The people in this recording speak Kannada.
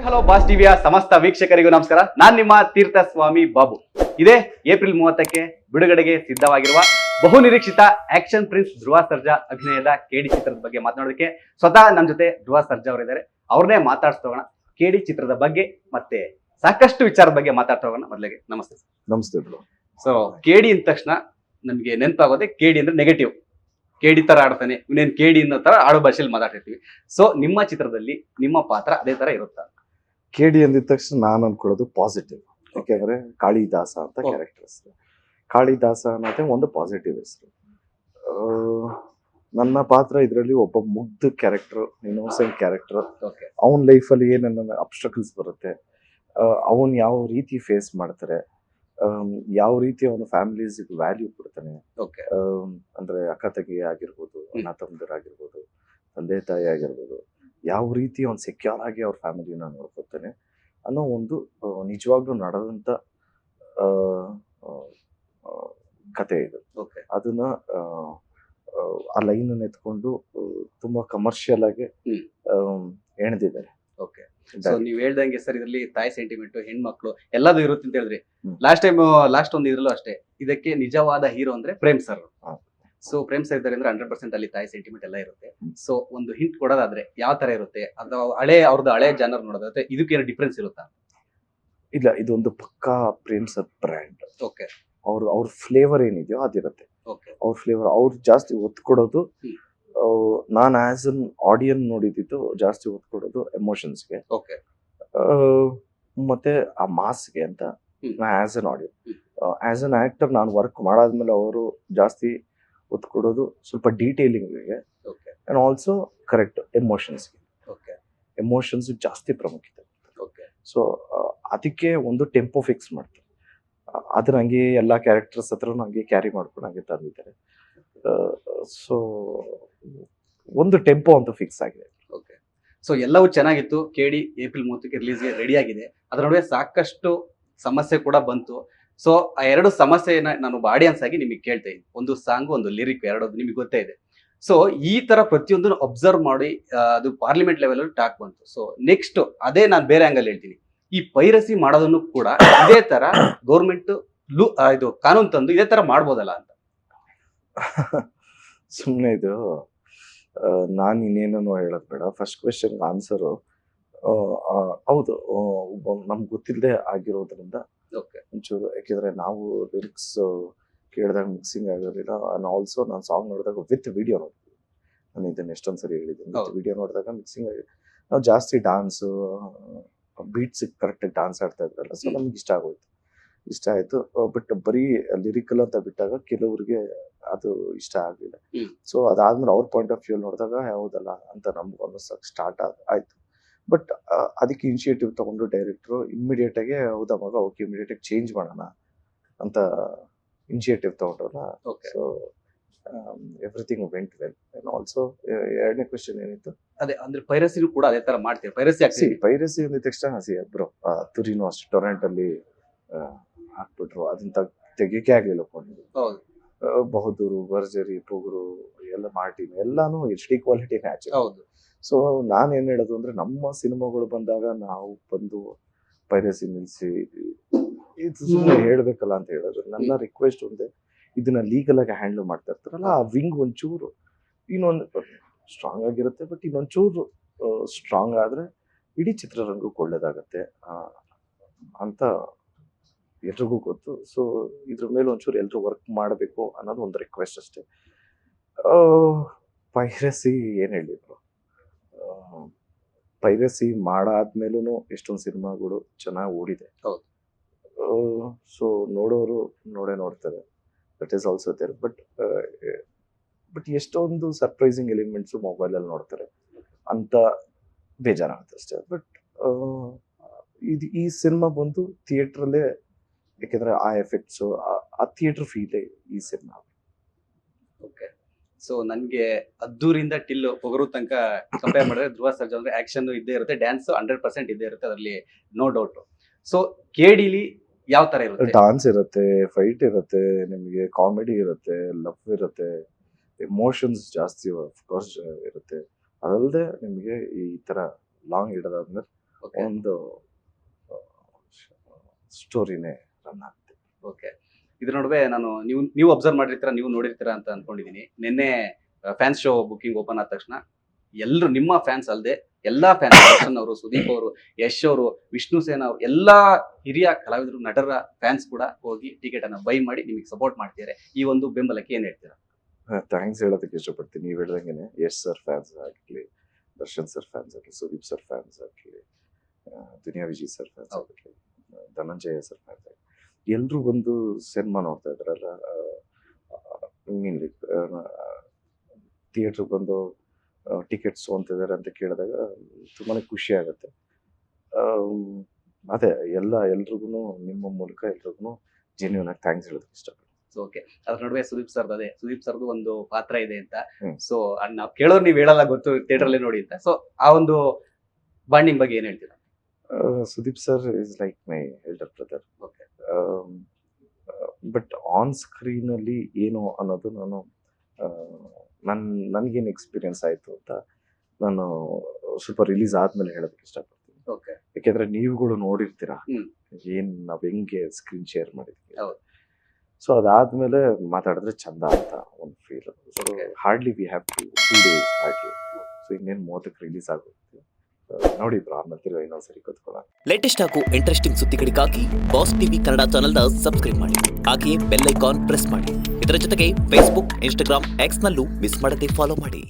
ಹಲೋ ಬಾಸ್ ಟಿವಿಯ ಸಮಸ್ತ ವೀಕ್ಷಕರಿಗೂ ನಮಸ್ಕಾರ. ನಾನ್ ನಿಮ್ಮ ತೀರ್ಥ ಸ್ವಾಮಿ ಬಾಬು. ಇದೇ ಏಪ್ರಿಲ್ 30ಕ್ಕೆ ಬಿಡುಗಡೆಗೆ ಸಿದ್ಧವಾಗಿರುವ ಬಹು ನಿರೀಕ್ಷಿತ ಆಕ್ಷನ್ ಪ್ರಿನ್ಸ್ ಧ್ರುವ ಸರ್ಜಾ ಅಭಿನಯದ ಕೇಡಿ ಚಿತ್ರದ ಬಗ್ಗೆ ಮಾತನಾಡೋದಕ್ಕೆ ಸ್ವತಃ ನಮ್ಮ ಜೊತೆ ಧ್ರುವ ಸರ್ಜಾ ಅವರಿದ್ದಾರೆ. ಅವ್ರನ್ನೇ ಮಾತಾಡ್ಸೋಣ ಕೇಡಿ ಚಿತ್ರದ ಬಗ್ಗೆ ಮತ್ತೆ ಸಾಕಷ್ಟು ವಿಚಾರದ ಬಗ್ಗೆ ಮಾತಾಡ್ತಾ ಹೋಗೋಣ. ಮೊದಲಿಗೆ ನಮಸ್ತೆ. ನಮಸ್ತೆ. ಸೊ ಕೇಡಿ ಅಂದ ತಕ್ಷಣ ನಮ್ಗೆ ನೆನಪಾಗೋದೆ ಕೇಡಿ ಅಂದ್ರೆ ನೆಗೆಟಿವ್. ಕೇಡಿ ತರ ಆಡ್ತಾನೆ ಇವನೇನ್ ಕೇಡಿ ಅನ್ನೋ ತರ ಆಡೋ ಭಾಷೆಯಲ್ಲಿ ಮಾತಾಡ್ತಿರ್ತೀವಿ. ಸೊ ನಿಮ್ಮ ಚಿತ್ರದಲ್ಲಿ ನಿಮ್ಮ ಪಾತ್ರ ಅದೇ ತರ ಇರುತ್ತಾ? ಕೇಡಿ ಅಂದಿದ ತಕ್ಷಣ ನಾನು ಅನ್ಕೊಳ್ಳೋದು ಪಾಸಿಟಿವ್. ಯಾಕೆಂದ್ರೆ ಕಾಳಿದಾಸ ಅಂತ ಕ್ಯಾರೆಕ್ಟರ್ ಹೆಸರು. ಕಾಳಿದಾಸ ಅನ್ನೋದೇ ಒಂದು ಪಾಸಿಟಿವ್ ಹೆಸರು. ನನ್ನ ಪಾತ್ರ ಇದರಲ್ಲಿ ಒಬ್ಬ ಮುಗ್ಧ ಕ್ಯಾರೆಕ್ಟರ್, ಇನ್ನೋಸೆಂಟ್ ಕ್ಯಾರೆಕ್ಟರ್. ಅವನ ಲೈಫಲ್ಲಿ ಏನೇನ ಅಬ್ಸ್ಟ್ರಕಲ್ಸ್ ಬರುತ್ತೆ, ಅವನ್ ಯಾವ ರೀತಿ ಫೇಸ್ ಮಾಡ್ತಾರೆ, ಯಾವ ರೀತಿ ಅವನ ಫ್ಯಾಮಿಲೀಸ್ ವ್ಯಾಲ್ಯೂ ಕೊಡ್ತಾನೆ, ಅಂದ್ರೆ ಅಕ್ಕ ತಂಗಿ ಆಗಿರ್ಬೋದು, ಅಣ್ಣ ತಮ್ಮಂದಿರಾಗಿರ್ಬೋದು, ತಂದೆ ತಾಯಿ ಆಗಿರ್ಬೋದು, ಯಾವ ರೀತಿ ಅವ್ನು ಸೆಕ್ಯೂರ್ ಆಗಿ ಅವ್ರ ಫ್ಯಾಮಿಲಿನ ನೋಡ್ಕೊತಾನೆ ಅನ್ನೋ ಒಂದು ನಿಜವಾಗ್ಲೂ ನಡೆದಂತ ಕತೆ ಇದು. ಅದನ್ನ ಆ ಲೈನ್ ಎತ್ಕೊಂಡು ತುಂಬಾ ಕಮರ್ಷಿಯಲ್ ಆಗಿ ಎಣೆದಿದ್ದಾರೆ. ನೀವ್ ಹೇಳ್ದಂಗೆ ಸರ್, ಇದರಲ್ಲಿ ತಾಯಿ ಸೆಂಟಿಮೆಂಟ್, ಹೆಣ್ಮಕ್ಳು ಎಲ್ಲದೂ ಇರುತ್ತೆ ಅಂತ ಹೇಳಿದ್ರಿ. ಲಾಸ್ಟ್ ಒಂದು ಇದ್ರಲ್ಲೂ ಅಷ್ಟೇ, ಇದಕ್ಕೆ ನಿಜವಾದ ಹೀರೋ ಅಂದ್ರೆ Prem sir. So Prem sir ಇದ್ದಾರೆ ಅಂದ್ರೆ 100% ಅಲ್ಲಿ ತಾಯಿ ಸೆಂಟಿಮೆಂಟ್ ಎಲ್ಲ ಇರುತ್ತೆ. ಸೊ ಒಂದು ಹಿಂಟ್ ಕೊಡೋದಾದ್ರೆ ಯಾವ ತರ ಇರುತ್ತೆ, ಅಥವಾ ಅವ್ರದ್ದು ಹಳೆ ಜನರ್ ನೋಡೋದಾದ್ರೆ ಇದಕ್ಕೇನು ಡಿಫ್ರೆನ್ಸ್ ಇರುತ್ತಾ? ಇಲ್ಲ, ಇದೊಂದು ಪಕ್ಕಾ ಪ್ರೇಮ್ ಸರ್ ಬ್ರ್ಯಾಂಡ್. ಓಕೆ, ಅವ್ರ ಫ್ಲೇವರ್ ಏನಿದೆಯೋ ಅದಿರುತ್ತೆ. ಅವ್ರ ಫ್ಲೇವರ್ ಅವ್ರು ಜಾಸ್ತಿ ಒತ್ತು ಕೊಡೋದು. ನಾನು ಆಸ್ ಅನ್ ಆಡಿಯನ್ ನೋಡಿದ್ದು ಜಾಸ್ತಿ ಒತ್ತು ಕೊಡೋದು ಎಮೋಷನ್ಸ್ಗೆ, ಮತ್ತೆ ಆ ಮಾಸ್ಗೆ ಅಂತ. As an ಆಡಿಯನ್, as an actor ನಾನು ವರ್ಕ್ ಮಾಡಾದ್ಮೇಲೆ ಅವರು ಜಾಸ್ತಿ ಒತ್ತು ಕೊಡೋದು ಸ್ವಲ್ಪ ಡೀಟೇಲಿಂಗ್ಗೆ ಅಂಡ್ ಆಲ್ಸೋ ಕರೆಕ್ಟ್ ಎಮೋಷನ್ಸ್ ಜಾಸ್ತಿ ಪ್ರಾಮುಖ್ಯತೆ. ಸೊ ಅದಕ್ಕೆ ಒಂದು ಟೆಂಪೋ ಫಿಕ್ಸ್ ಮಾಡ್ತಾರೆ. ಅದನ್ನ ಹಂಗೆ ಎಲ್ಲಾ ಕ್ಯಾರೆಕ್ಟರ್ಸ್ ಹತ್ರ ಹಂಗೆ ಕ್ಯಾರಿ ಮಾಡ್ಕೊಂಡು ಹಂಗೆ ತಂದಿದ್ದಾರೆ. ಸೊ ಒಂದು ಟೆಂಪೋ ಅಂತ ಫಿಕ್ಸ್ ಆಗಿದೆ. ಸೊ ಎಲ್ಲವೂ ಚೆನ್ನಾಗಿತ್ತು. ಕೇಡಿ ಏಪ್ರಿಲ್ 30ಕ್ಕೆ ರಿಲೀಸ್ಗೆ ರೆಡಿ ಆಗಿದೆ. ಅದರ ನಡುವೆ ಸಾಕಷ್ಟು ಸಮಸ್ಯೆ ಕೂಡ ಬಂತು. ಸೊ ಆ ಎರಡು ಸಮಸ್ಯೆನ ನಾನು ಆಡಿಯನ್ಸ್ ಆಗಿ ನಿಮಗೆ ಕೇಳ್ತಾ ಇದ್ದೀನಿ. ಒಂದು ಸಾಂಗ್, ಒಂದು ಲಿರಿಕ್, ಎರಡು ನಿಮಗೆ ಗೊತ್ತೇ ಇದೆ. ಸೊ ಈ ತರ ಪ್ರತಿಯೊಂದನ್ನು ಅಬ್ಸರ್ವ್ ಮಾಡಿ ಅದು ಪಾರ್ಲಿಮೆಂಟ್ ಲೆವೆಲ್ ಅಲ್ಲಿ ಟಾಕ್ ಬಂತು. ಸೊ ನೆಕ್ಸ್ಟ್ ಅದೇ ನಾನು ಬೇರೆ ಆಂಗಲ್ ಹೇಳ್ತೀನಿ, ಈ ಪೈರಸಿ ಮಾಡೋದನ್ನು ಕೂಡ ಇದೇ ತರ ಗೌರ್ಮೆಂಟ್ ಇದು ಕಾನೂನು ತಂದು ಇದೇ ತರ ಮಾಡ್ಬೋದಲ್ಲ ಅಂತ. ಸುಮ್ಮನೆ ಇದು ನಾನು ಇನ್ನೇನೋ ಹೇಳೋದು ಬೇಡ. ಫಸ್ಟ್ ಕ್ವೆಶನ್ ಆನ್ಸರು ಹೌದು, ನಮ್ಗೆ ಗೊತ್ತಿಲ್ಲದೆ ಆಗಿರೋದ್ರಿಂದ ಒಂಚೂರು. ಯಾಕೆಂದ್ರೆ ನಾವು ಲಿರಿಕ್ಸ್ ಕೇಳಿದಾಗ ಮಿಕ್ಸಿಂಗ್ ಆಗಿರಲಿಲ್ಲ. ಅಂಡ್ ಆಲ್ಸೋ ನಾನು ಸಾಂಗ್ ನೋಡಿದಾಗ ವಿತ್ ವಿಡಿಯೋ ನೋಡಿದ್ವಿ. ನಾನು ಇದನ್ನ ಎಷ್ಟೊಂದು ಸರಿ ಹೇಳಿದ್ದೀನಿ. ವಿತ್ ವಿಡಿಯೋ ನೋಡಿದಾಗ ಮಿಕ್ಸಿಂಗ್ ಆಗಿ ನಾವು ಜಾಸ್ತಿ ಡಾನ್ಸು ಬೀಟ್ಸ್ ಕರೆಕ್ಟಾಗಿ ಡಾನ್ಸ್ ಆಡ್ತಾ ಇದ್ರಲ್ಲ. ಸೊ ನಮ್ಗೆ ಇಷ್ಟ ಆಯ್ತು. ಬಟ್ ಬರೀ ಲಿರಿಕಲ್ ಅಂತ ಬಿಟ್ಟಾಗ ಕೆಲವ್ರಿಗೆ ಅದು ಇಷ್ಟ ಆಗಲಿಲ್ಲ. ಸೊ ಅದಾದ್ಮೇಲೆ ಅವ್ರ ಪಾಯಿಂಟ್ ಆಫ್ ವ್ಯೂ ನೋಡಿದಾಗ ಯಾವುದಲ್ಲ ಅಂತ ನಮ್ಗೆ ಅನ್ನಿಸಕ್ಕೆ ಸ್ಟಾರ್ಟ್ ಆಯ್ತು. ಬಟ್ ಅದಕ್ಕೆ ಇನಿಷಿಯೇಟಿವ್ ತಗೊಂಡು ಡೈರೆಕ್ಟ್ರು ಇಮ್ಮಿಡಿಯೇಟ್ ಆಗಿ ಹೌದಾ ಮಗ, ಓಕೆ ಇಮಿಡಿಯೇಟ್ ಆಗಿ ಚೇಂಜ್ ಮಾಡೋಣ ಅಂತ initiative ತಗೊಂಡ್ರಲ್ಲ. So everything vent well. And also ಎರಡನೇ ಕ್ವೆಶನ್ ಏನಿತ್ತು, ಅದೇ ಅಂದ್ರೆ ಪೈರಸಿ ಕೂಡ ಅದೇ ತರ ಮಾಡ್ತೀವಿ. ಪೈರಸಿ ಅಂದಿದ ತಕ್ಷಣ ಬ್ರೋ ತುರಿನೋ ಅಷ್ಟೇ ಟೊರೆಂಟ್ ಅಲ್ಲಿ ಹಾಕ್ಬಿಟ್ರು. ಅದನ್ನ ತೆಗಿಯಕ್ಕೆ ಆಗ್ಲಿಲ್ಲ. ಬಹುದೂರು, ಭರ್ಜರಿ, ಪುಗುರು ಎಲ್ಲ ಮಾರ್ಟಿನ್ ಎಲ್ಲಾನು HD ಕ್ವಾಲಿಟಿ ನ್ಯಾಚುರಲ್. ಸೊ ನಾನು ಏನ್ ಹೇಳೋದು ಅಂದ್ರೆ, ನಮ್ಮ ಸಿನಿಮಾಗಳು ಬಂದಾಗ ನಾವು ಬಂದು ಪೈರಸಿ ನಿಲ್ಸಿ ಇದು ಸುಮ್ಮನೆ ಹೇಳ್ಬೇಕಲ್ಲ ಅಂತ ಹೇಳೋದು. ನನ್ನ ರಿಕ್ವೆಸ್ಟ್ ಒಂದೇ, ಇದನ್ನ ಲೀಗಲ್ ಆಗಿ ಹ್ಯಾಂಡಲ್ ಮಾಡ್ತಾ ಇರ್ತಾರಲ್ಲ, ಆ ವಿಂಗ್ ಒಂಚೂರು ಇನ್ನೊಂದು ಸ್ಟ್ರಾಂಗ್ ಆಗಿರುತ್ತೆ. ಬಟ್ ಇನ್ನೊಂಚೂರು ಸ್ಟ್ರಾಂಗ್ ಆದ್ರೆ ಇಡೀ ಚಿತ್ರರಂಗಕ್ಕೆ ಒಳ್ಳೇದಾಗತ್ತೆ ಅಂತ ಎಲ್ರಿಗೂ ಗೊತ್ತು. ಸೊ ಇದ್ರ ಮೇಲೆ ಒಂಚೂರು ಎಲ್ರು ವರ್ಕ್ ಮಾಡಬೇಕು ಅನ್ನೋದು ಒಂದು ರಿಕ್ವೆಸ್ಟ್ ಅಷ್ಟೇ. ಪೈರಸಿ ಏನ್ ಹೇಳಿದ್ರು, ಪೈರಸಿ ಮಾಡಾದ್ಮೇಲೂ ಎಷ್ಟೊಂದು ಸಿನಿಮಾಗಳು ಚೆನ್ನಾಗಿ ಓಡಿದೆ. ಸೊ ನೋಡೋರು ನೋಡ್ತಾರೆ. That is also there. But ಎಷ್ಟೊಂದು ಸರ್ಪ್ರೈಸಿಂಗ್ ಎಲಿಮೆಂಟ್ಸು ಮೊಬೈಲಲ್ಲಿ ನೋಡ್ತಾರೆ ಅಂತ ಬೇಜಾರಾಗುತ್ತೆ ಅಷ್ಟೇ. ಬಟ್ ಈ ಸಿನಿಮಾ ಬಂದು ಥಿಯೇಟ್ರಲ್ಲೇ, ಯಾಕೆಂದ್ರೆ ಆ ಎಫೆಕ್ಟ್ಸು, ಆ ಥಿಯೇಟರ್ ಫೀಲೇ ಈ ಸಿನಿಮಾ. ಓಕೆ, ಸೊ ನನ್ಗೆ ಅದ್ದೂರಿಂದ ಟಿಲ್ ಪೊಗರು ತನಕ ಕಂಪೇರ್ ಮಾಡಿದ್ರೆ ಧ್ರುವ ಸರ್ಜಾ ಅಂದ್ರೆ ಆಕ್ಷನ್ ಇದ್ದೇ ಇರುತ್ತೆ, ಡ್ಯಾನ್ಸ್ 100% ಇದ್ದೇ ಇರುತ್ತೆ, ಅದರಲ್ಲಿ ನೋ ಡೌಟ್. ಸೊ ಕೇಡಿಲಿ ಯಾವ ತರ ಇರುತ್ತೆ? ಡಾನ್ಸ್ ಇರುತ್ತೆ, ಫೈಟ್ ಇರುತ್ತೆ, ನಿಮಗೆ ಕಾಮಿಡಿ ಇರುತ್ತೆ, ಲವ್ ಇರುತ್ತೆ, ಎಮೋಷನ್ಸ್ ಜಾಸ್ತಿ ಆಫ್ಕೋರ್ಸ್ ಇರುತ್ತೆ. ಅದಲ್ಲದೆ ನಿಮಗೆ ಈ ತರ ಲಾಂಗ್ ಇಡೋದಾದ್ಮೇಲೆ Okay. ಒಂದು ಸ್ಟೋರಿನೇ ರನ್ ಆಗ್ತದೆ. ಓಕೆ. ಇದ್ರ ನಡುವೆ ನಾನು ನೀವು ಅಬ್ಸರ್ವ್ ಮಾಡಿರ್ತೀರಾ, ನೀವು ನೋಡಿರ್ತೀರಾ ಅಂತ ಅನ್ಕೊಂಡಿದೀನಿ. ನಿನ್ನೆ ಫ್ಯಾನ್ಸ್ ಶೋ ಬುಕಿಂಗ್ ಓಪನ್ ಆದ ತಕ್ಷಣ ಎಲ್ಲರೂ ನಿಮ್ಮ ಫ್ಯಾನ್ಸ್ ಅಲ್ಲದೆ ಎಲ್ಲಾ ಫ್ಯಾನ್ಸ್, ದರ್ಶನ್ ಅವರು, ಸುದೀಪ್ ಅವರು, ಯಶ್ ಅವರು, ವಿಷ್ಣು ಸೇನ ಅವರು, ಎಲ್ಲಾ ಹಿರಿಯ ಕಲಾವಿದರು, ನಟರ ಫ್ಯಾನ್ಸ್ ಕೂಡ ಹೋಗಿ ಟಿಕೆಟ್ ಅನ್ನ ಬೈ ಮಾಡಿ ನಿಮಗೆ ಸಪೋರ್ಟ್ ಮಾಡ್ತಿದ್ದಾರೆ. ಈ ಒಂದು ಬೆಂಬಲಕ್ಕೆ ಏನ್ ಹೇಳ್ತೀರಾ? ಥ್ಯಾಂಕ್ಸ್ ಹೇಳೋದಕ್ಕೆ ಇಷ್ಟಪಡ್ತೀನಿ. ನೀವು ಹೇಳ್ದಂಗೆ ಯಶ್ ಸರ್ ಫ್ಯಾನ್ಸ್ ಆಗಲಿ, ದರ್ಶನ್ ಸರ್ ಫ್ಯಾನ್ಸ್ ಆಗಲಿ, ಸುದೀಪ್ ಸರ್ ಫ್ಯಾನ್ಸ್ ಆಗಲಿ, ದುನಿಯಾ ವಿಜಯ್ ಸರ್ ಫ್ಯಾನ್ಸ್ ಆಗಲಿ, ಧನಂಜಯ ಸರ್ ಫ್ಯಾನ್ಸ್ ಆಗಲಿ, ಎಲ್ಲರೂ ಬಂದು ಸಿನಿಮಾ ನೋಡ್ತಾ ಇದ್ರಲ್ಲ. ಮೀನ್ ಥಿಯೇಟ್ರಿಗೆ ಬಂದು ಟಿಕೆಟ್ಸ್ ತೊಗೊಂತಿದ್ದಾರೆ ಅಂತ ಕೇಳಿದಾಗ ತುಂಬಾ ಖುಷಿ ಆಗುತ್ತೆ. ಅದೇ ಎಲ್ರಿಗೂ ನಿಮ್ಮ ಮೂಲಕ ಎಲ್ರಿಗೂ ಜೆನ್ಯೂನ್ ಆಗಿ ಥ್ಯಾಂಕ್ಸ್ ಹೇಳೋದಕ್ಕೆ ಇಷ್ಟಪಡ್ತೀನಿ. ಓಕೆ. ಅದ್ರ ನಡುವೆ ಸುದೀಪ್ ಸರ್ದು ಒಂದು ಪಾತ್ರ ಇದೆ ಅಂತ. ಹ್ಮ್. ಸೊ ನಾವ್ ಕೇಳೋರು ನೀವ್ ಹೇಳಲ್ಲ, ಗೊತ್ತು, ಥಿಯೇಟರ್ ಅಲ್ಲೇ ನೋಡಿ ಅಂತ. ಸೊ ಆ ಒಂದು ಬಾಂಡಿಂಗ್ ಬಗ್ಗೆ ಏನ್ ಹೇಳ್ತೀರಾ? Sudeep sir is like my elder brother. Okay. But on screen ಅಲ್ಲಿ ಏನು ಅನ್ನೋದು ನನಗೇನು ಎಕ್ಸ್ಪೀರಿಯನ್ಸ್ ಆಯ್ತು ಅಂತ ನಾನು ಸ್ವಲ್ಪ ರಿಲೀಸ್ ಆದ್ಮೇಲೆ ಹೇಳೋದಕ್ಕೆ ಇಷ್ಟಪಡ್ತೀನಿ. ಓಕೆ. ಯಾಕೆಂದ್ರೆ ನೀವುಗಳು ನೋಡಿರ್ತೀರಾ ಹ್ಮ್. ಏನ್ ನಾವ್ ಹೆಂಗೆ ಸ್ಕ್ರೀನ್ ಶೇರ್ ಮಾಡಿದ್ವಿ. ಹೌದು. ಸೊ ಅದಾದ್ಮೇಲೆ ಮಾತಾಡಿದ್ರೆ ಚಂದ ಅಂತ ಒಂದು feel. So Okay. Hardly we have 2 days hardly. So ಇನ್ನೇನು 30ಕ್ಕೆ ರಿಲೀಸ್ ಆಗುತ್ತೆ. ನೋಡಿ ಬ್ರೋ, ಆಮೇಲೆ ತಿರ್ಗಾ ಇನ್ನೊಂದ್ಸರಿ ಕೂತ್ಕೊಳ್ಳೋಣ. ಲೇಟೆಸ್ಟ್ ಹಾಗೂ ಇಂಟ್ರೆಸ್ಟಿಂಗ್ ಸುದ್ದಿಗಳಿಗಾಗಿ ಬಾಸ್ ಟಿವಿ ಕನ್ನಡ ಚಾನೆಲ್ನ ಸಬ್ಸ್ಕ್ರೈಬ್ ಮಾಡಿ. ಹಾಗೆಯೇ ಬೆಲ್ ಐಕಾನ್ ಪ್ರೆಸ್ ಮಾಡಿ. ಇದರ ಜೊತೆಗೆ ಫೇಸ್ಬುಕ್, ಇನ್ಸ್ಟಾಗ್ರಾಮ್, ಎಕ್ಸ್ ನಲ್ಲೂ ಮಿಸ್ ಮಾಡದೆ ಫಾಲೋ ಮಾಡಿ.